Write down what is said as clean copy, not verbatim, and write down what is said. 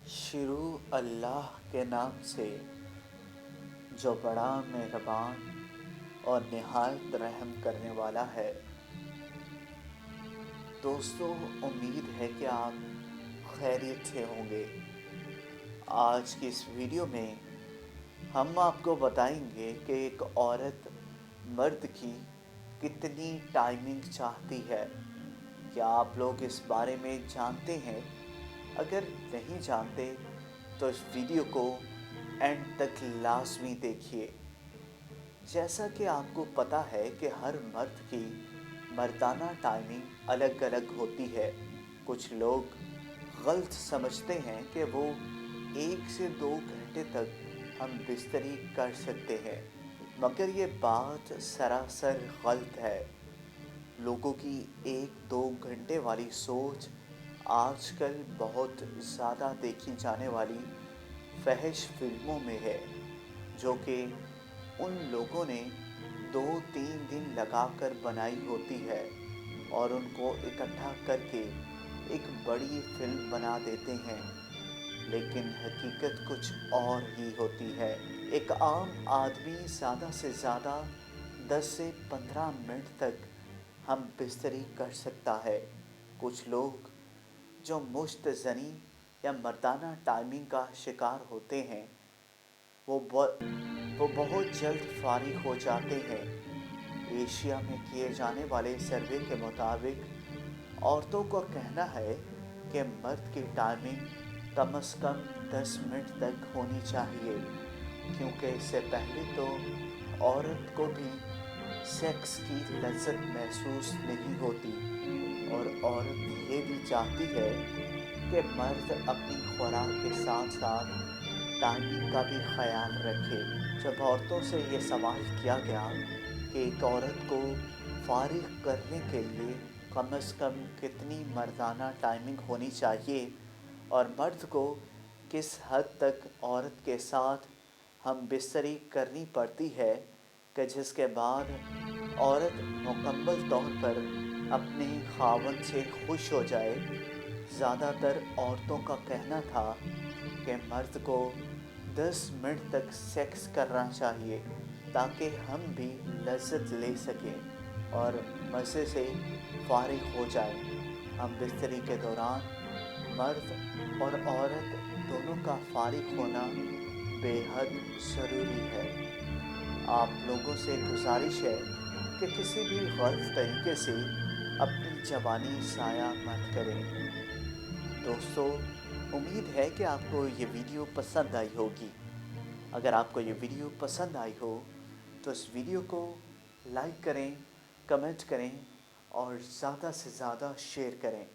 शुरू अल्लाह के नाम से जो बड़ा मेहरबान और निहायत रहम करने वाला है। दोस्तों, उम्मीद है कि आप खैरियत से होंगे। आज की इस वीडियो में हम आपको बताएंगे कि एक औरत मर्द की कितनी टाइमिंग चाहती है। क्या आप लोग इस बारे में जानते हैं? अगर नहीं जानते तो इस वीडियो को एंड तक लाजमी देखिए। जैसा कि आपको पता है कि हर मर्द की मर्दाना टाइमिंग अलग अलग होती है। कुछ लोग गलत समझते हैं कि वो 1 से 2 घंटे तक हम बिस्तरी कर सकते हैं, मगर ये बात सरासर गलत है। लोगों की 1-2 घंटे वाली सोच आजकल बहुत ज़्यादा देखी जाने वाली फहश फिल्मों में है, जो कि उन लोगों ने 2-3 दिन लगाकर बनाई होती है और उनको इकट्ठा करके एक बड़ी फिल्म बना देते हैं। लेकिन हकीकत कुछ और ही होती है। एक आम आदमी ज़्यादा से ज़्यादा 10 से 15 मिनट तक हम बिस्तरी कर सकता है। कुछ लोग जो मुश्तज़नी या मर्दाना टाइमिंग का शिकार होते हैं, वो बहुत जल्द फारिग हो जाते हैं। एशिया में किए जाने वाले सर्वे के मुताबिक औरतों का कहना है कि मर्द की टाइमिंग कम से कम 10 मिनट तक होनी चाहिए, क्योंकि इससे पहले तो औरत को भी सेक्स की लज्जत महसूस नहीं होती और औरत ये भी चाहती है कि मर्द अपनी खुराक के साथ साथ टाइमिंग का भी ख्याल रखे। जब औरतों से ये सवाल किया गया कि एक औरत को फारिग करने के लिए कम से कम कितनी मर्दाना टाइमिंग होनी चाहिए और मर्द को किस हद तक औरत के साथ हम बिस्तरी करनी पड़ती है कि जिसके बाद औरत मुकम्मल तौर पर अपने खावंद से खुश हो जाए, ज़्यादातर औरतों का कहना था कि मर्द को 10 मिनट तक सेक्स करना चाहिए ताकि हम भी लज्जत ले सकें और मज़े से फारिग हो जाएं। हम बिस्तरी के दौरान मर्द और औरत दोनों का फारिग होना बेहद ज़रूरी है। आप लोगों से गुजारिश है कि किसी भी गलत तरीके से अपनी जवानी ज़ाया मत करें। दोस्तों, उम्मीद है कि आपको ये वीडियो पसंद आई होगी। अगर आपको ये वीडियो पसंद आई हो तो इस वीडियो को लाइक करें, कमेंट करें और ज़्यादा से ज़्यादा शेयर करें।